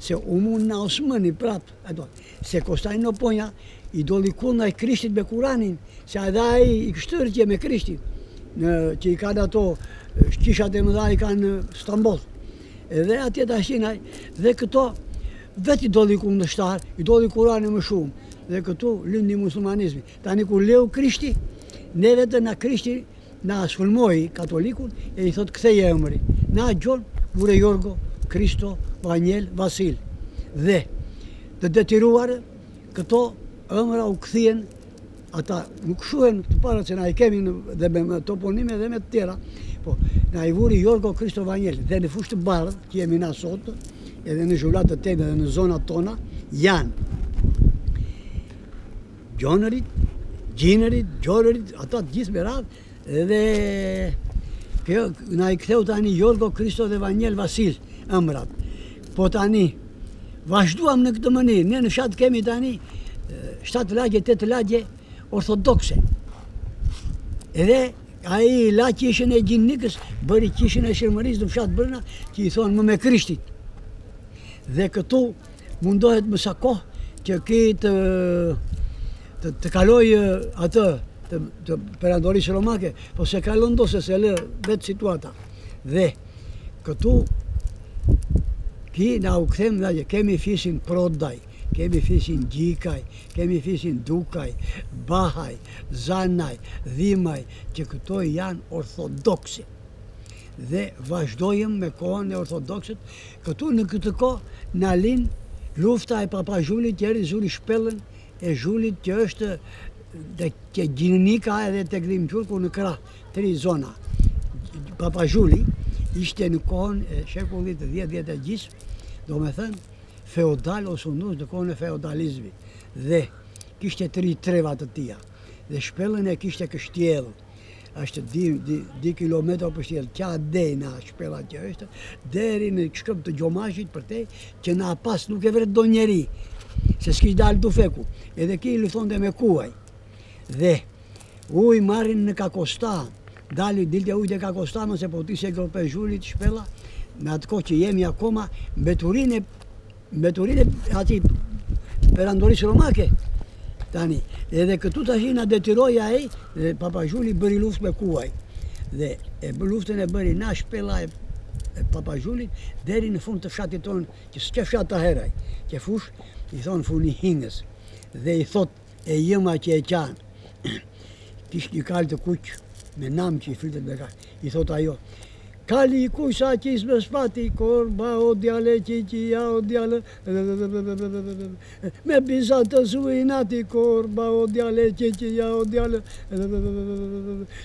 se umun na Osmani prap, ato, se Konstantinopolia i doli kuna i Krishtit me Kuranin, se edhe ai i kështërtje me Krishtin, që i kanë ato kishat e mëdha i kanë në Stamboll. Edhe atje tashinaj, dhe këto vetë i doli kundërshtar, i doli Kurani më shumë, dhe këtu lindi muslimanizmi. Tani kur leu Krishti, ne vetë na Krishti na sulmoi katolikun e i thot ktheje emri. Na gjon vure Jorgo, Kristo, Vaniel, Vasil. Dhe të detyruar këto emra u kthien, ata nuk shuhen të para që na i kemi dhe me toponime dhe me të tjera, po na i vuri Jorgo, Kristo, Vaniel. Dhe në fushë të bardhë që jemi na sot, edhe në zhullat të teme dhe në zonat tona, janë Gjonërit, Gjinërit, Gjorërit, ata të gjithë me radhë, dhe kjo na i ktheu tani Jorgo, Kristo dhe Vaniel Vasil emrat. Po tani vazhduam në këtë mënyrë. Ne në fshat kemi tani 7 lagje, 8 lagje ortodokse. Edhe ai la qishën e gjinnikës bëri qishën e shërmërisë në fshat brenda, që i thonë më me Krishtit. Dhe këtu mundohet më sa kohë që ki të kaloj atë të perandorisë romake, po se kalon do se lë vetë situata. Dhe këtu ki na u kthem dhe kemi fisin Prodaj, kemi fisin Gjikaj, kemi fisin Dukaj, Bahaj, Zanaj, Dhimaj, që këto janë orthodoksi. Dhe vazhdojmë me kohën e ortodoksit. Këtu në këtë kohë na lin lufta e Papa Zhulit, që eri zuri shpellën e Zhulit, që është dhe që Gjinnika edhe të Grim Qurku në krah, 3 zona. Papa Zhuli ishte në kohën e shekullit 10 e gjysmë, do me thënë feodal ose unus në kohën e feodalizmi. Dhe kishte 3 treva të tia. Dhe shpellën e kishte kështjellë. Është 2 kilometra për shtjellë, qa dejna shpella që është, deri në shkëp të Gjomashit për te, që na pas nuk e vret do njeri, se s'kish dalë du feku. Edhe ki luthonte me kuaj. Dhe uj marrin në Kakosta, dilte ujt e Kakosta, mëse po ti se grope Zhulit shpella, me atë kohë që jemi akoma mbeturinë ati perandorisë romake. Tani, edhe këtu tash na detyroi ai, dhe Papa Zhuli bëri luftë me kuaj. Dhe luftën e bëri na shpella e Papa Zhulit deri në fund të fshatit tonë, që s'ke fshat të heraj, që fush i thonë funi hingës. Dhe i thot e jëma që e qanë, kish një kalë të kuq me nam që i fritet me ka, i thot ajo, kali i kusa që i s'bespati, korba o djale qiqia o djale, me bizat të zuinati, korba o djale qiqia o djale,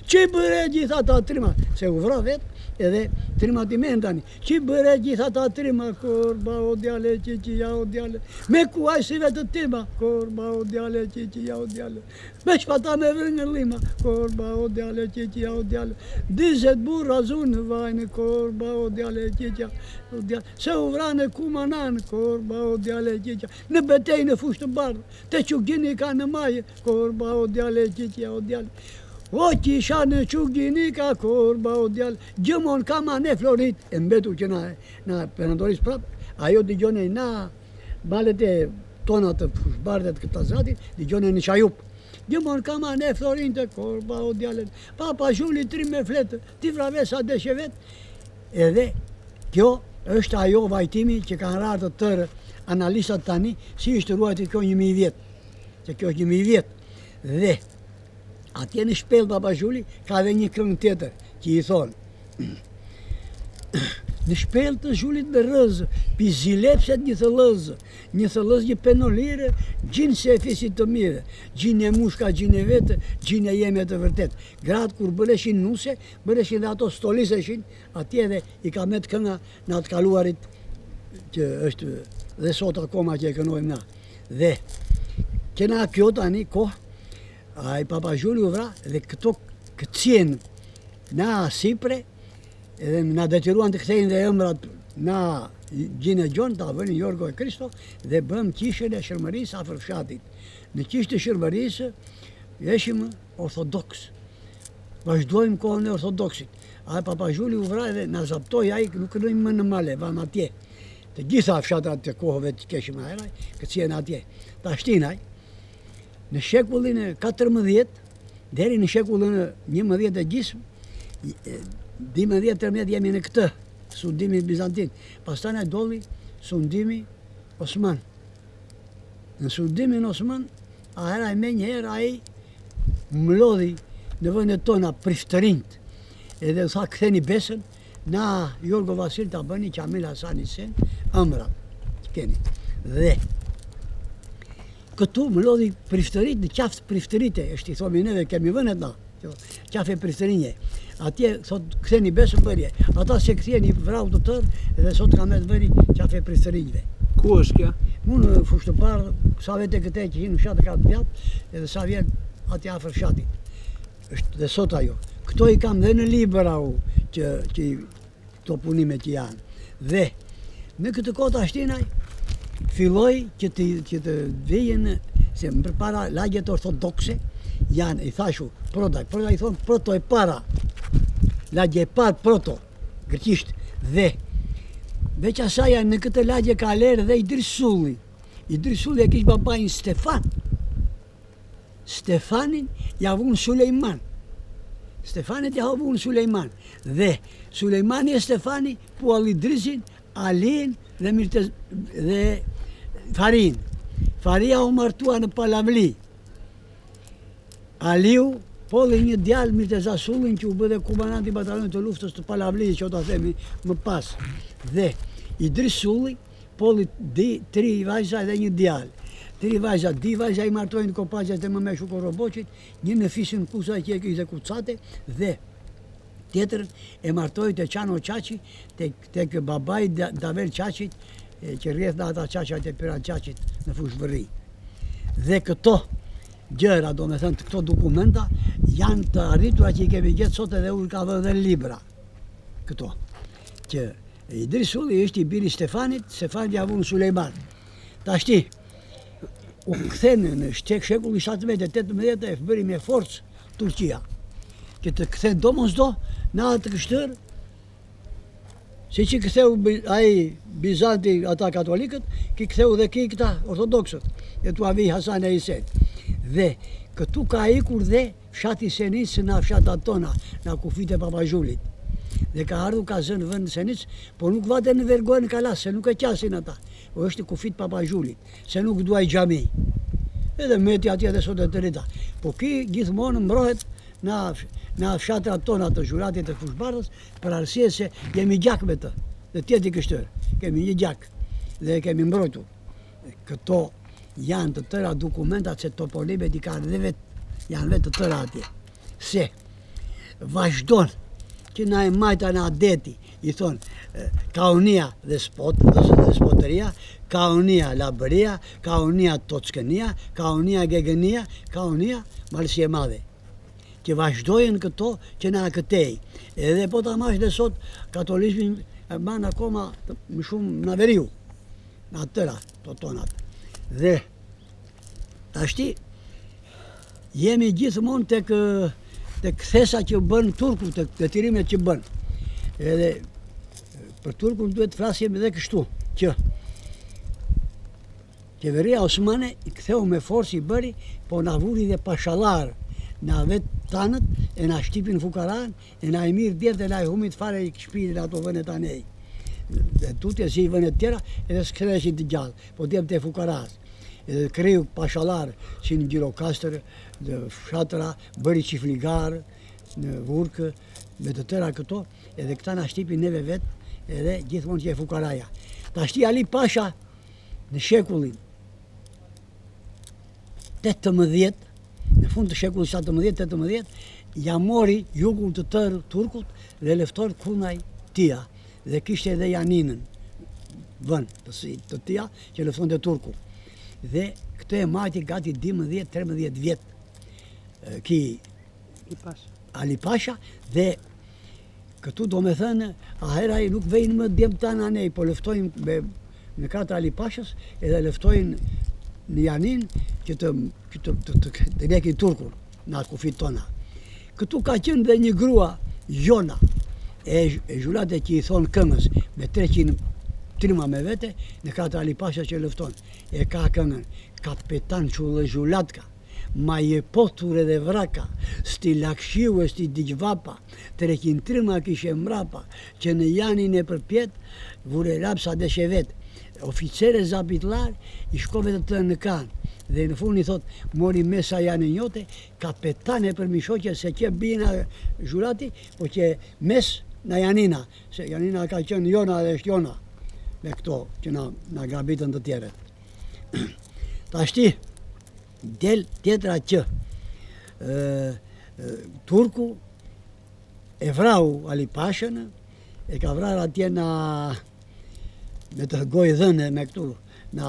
që i bëre gjitha ta trima, se u vra vetë, edhe trimat i mentani, që i bëre gjitha ta trima, korba o djale qiqia o djale, me kuaj si vetë tima, korba o djale qiqia o djale, me shpata me vërngër lima, korba o djale qiqia o djale, 20 burra zunë vaj, në korba o djale qiqja, se u vranë kumanan, korba o djale qiqja, në betej në fushë të bardhë, te Qukgjinika në maje, korba o djale qiqja o djale, o që isha në Qukgjinika, korba o djale, gjëmon kama ne florit, e mbetur që na perandoris prap, ajo digjone na balet e tonat të fushë bardhet këta zatit, digjone në Qajup. Gjëmon kama ne florin të korba o djale, Papa Zhuli 3 me fletë, ti vrave sa deshe vetë. Edhe kjo është ajo vajtimi që kanë rarë të tërë analistat tani, si është ruajti kjo 1000 vjetë, që kjo është 1000 vjetë. Dhe atje në shpellë Papa Zhuli ka dhe një këngë tjetër, që i thonë, në shpellë të Zhulit me rëzë, pi zilepset një thëllëzë një penolire, gjinë se e fisit të mire, gjinë e mushka, gjinë e vetë, gjinë e jeme të vërtet. Gratë kur bëreshin nuse, bëreshin dhe ato stoliseshin, atje dhe i ka met kënga në atë kaluarit, që është dhe sot akoma që e kënojmë na. Dhe, që na kjo tani kohë, a i Papa Zhuli u vra, dhe këto këtësien na Sipre, edhe na detyruan të kthejnë dhe emrat na Gjinë e Gjon, ta vënë Jorgo e Kristo, dhe bëm qishën e shërmërisë afër fshatit. Në qishë të shërmërisë jeshim ortodoks. Vazhdojmë kohën e ortodoksit. A Papa Zhuli u vra dhe na zaptoi ai, nuk rrim më në male, vam atje. të gjitha fshatrat të kohëve të keshim aheraj, këtë jenë atje. Ta shtinaj, në shekullin e 14, deri në shekullin e 11 e gjysmë, 12-13 jemi në këtë, sundimi Bizantin. Pastaj na dolli sundimi Osman. Në sundimin Osman, aheraj me njëherë ai mlodhi në vendet tona priftërinjt, edhe tha ktheni besën, na Jorgo Vasil ta bëni Qamil Hasani sen ëmra keni. Dhe këtu mlodhi priftërit në qaftë priftërite, është i thomi neve kemi vënet na, qafë priftërinje. Atje thot ktheni besën bërje. Ata se ktheni vrau të tërë dhe sot kam të bëri qafë priftërinjve. Ku është kjo? Unë fushë të parë, sa vete këte që hinë në fshatë ka të vjatë, edhe sa vjen ati afër fshatit. është dhe sot ajo. Këto i kam dhe në libra u, që këto punime që janë. Dhe në këtë kohë ashtinaj, filloj që të vijën, se më përpara lagjet ortodokse, janë, i thashu, proda i thonë proto e para, lagje e parë proto, greqisht, dhe veç asaj në këtë lagje ka lerë dhe Idrisulli. Idrisulli e kishë babajnë Stefan. Stefanin ja vunë Sulejman. Stefanit ja vunë Sulejman. Dhe Sulejmani e Stefani po Idrisin, Alin dhe Farin. Faria u martua në Palavli. Aliu po dhe një djalë Mirteza Sullin që u bëdhe komandant i batalionit të luftës të Palavli, që ta themi më pas. Dhe Idris Sulli po dhe 3 vajza dhe një djalë. 3 vajza, 2 vajza i martojnë kopaqet e më me Shukor Roboqit, një në fisin kusa që e kishte kucate, dhe tjetër e martoi te Çano Çaçi, tek babai Davel Çaçit, që rrjedh në ata Çaçat e Piran Çaçit në Fushvërri. Dhe këto gjëra, do me thënë, këto dokumenta janë të arritura që i kemi gjetë sot edhe unë ka dhe libra. Këto. Që Idris Sulli ishte i biri Stefanit, Stefanit ja vunë Sulejman. Tashti, u këthen në shekulli 17-18 e bëri me forcë Turqia. Që të këthen do mos do, në atë të kështër, si që këtheu ai Bizanti, ata katolikët, ki këtheu dhe ki këta ortodoksët, e tu avi Hasan e Isen. Dhe këtu ka ikur dhe fshati Senis në fshatat tona, në kufit e Papazhulit. Dhe ka ardhur ka zënë vend Senis, por nuk vate në vergojnë kalas, se nuk e qasin ata. O është kufit Papazhulit, se nuk duaj xhami. Edhe meti atje dhe sot e të rita. Po ki gjithmonë mbrohet në fshatrat tona të Zhuratit të Fushbardhës, për arsye se jemi gjak me të, dhe tjeti kështër, kemi një gjak, dhe kemi mbrojtur. Këto janë të tëra dokumentat, se topolimet i kanë dhe janë vetë të tëra atje. Se vazhdon që na e majta në adeti, i thonë kaunia dhe spotëria, kaunia labëria, kaunia tockënia, kaunia gegënia, kaunia malësie madhe. Që vazhdojnë këto që na këtej. Edhe po ta mash dhe sot, katolizmin e banë akoma më shumë në veriu, në atëra të tonat. Dhe ashti jemi gjithmonë të kthesa që bënë turku, të këtirimet që bënë. Edhe për turkun duhet flasim edhe kështu, që qeveria Osmane i ktheu me forcë i bëri, po na vuri dhe pashallar, na vetë tanët, e na shtipin fukaran, e na i mirë djetë, e na i humit fare i shpirin ato vënet anej. Dhe tutje si i vënet tjera, edhe s'kreshin të gjallë, po djemë të fukaras. Edhe kriju pashallar, si në Gjirokastër, dhe fshatra, bëri qifligar, në Vurkë, me të tëra këto, edhe këta na shtipin neve vetë, edhe gjithmonë që e fukaraja. Ta shti Ali Pasha, në shekullin 18, në fund të shekullit 17-18, ja mori jugun të tërë turkut dhe leftor kunaj tia, dhe kishte edhe Janinën, vënd të tia, që lefton të turku. Dhe këtë e majti gati 12-13 vjetë, ki Ali Pasha, dhe këtu do me thënë, aheraj nuk vejnë më djemë tanë anej, po leftojnë me katra Ali Pashës, edhe leftojnë në Janin që të nekin turkur në atë kufit tona. Këtu ka qenë dhe një grua, Jona, e zhurate që i thonë këngës, me 300 trima me vete, në katë Ali Pasha që lëfton. E ka këngën, kapetan Qullë Zhulatka, ma je potur edhe vraka, sti lakshiu e sti digjvapa, trekin trima kishe mrapa, që në janin e përpjet, vure rapsa dhe shevet. Oficere zapitlar, i shkove të në kanë. Dhe në fund i thot, mori mesa janë njote, kapetane për mishoqe se që bina zhurati, po që mes në Janina, se Janina ka qenë jona dhe është jona, me këto që na grabitën të tjeret. Ta shti, del tjetra që Turku e vrau Ali Pashën, e ka vrar atje me të gojë dhënë me këtu, na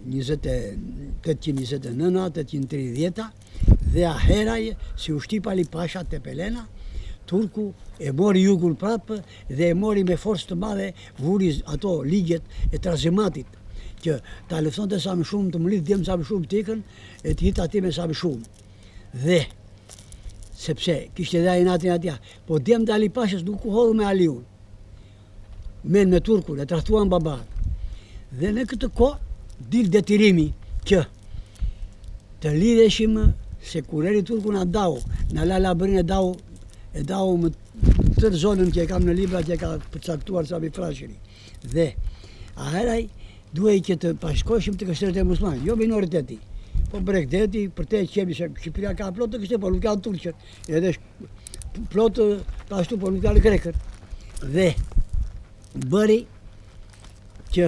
829, 830, dhe aheraj, si u shtip Ali Pasha të Pelena, Turku e mori jugun prapë dhe e mori me forcë të madhe, vuri ato ligjet e Trazimatit, që ta lëftonte sa më shumë, të më lidh djemë sa më shumë t'ikën, e t'hit ati me sa më shumë. Dhe, sepse kishte dhe inatin atja, po djemë të Ali Pashës nuk u hodhë me Aliun, men me Turkun, e trahtuan babat. Dhe në këtë kohë, dil detirimi që të lidheshim se kur eri Turku na dau, na la labërin e dau më tërë zonën që e kam në libra që e ka përcaktuar sa bifrashëri. Dhe aheraj duhej që të pashkoshim të kështërët e musliman, jo minoriteti. Po Bregdeti, për te qemi se Shqipëria ka plot të kështërë, po nuk janë turqët, edhe plot të ashtu, po nuk janë grekër. Dhe bëri që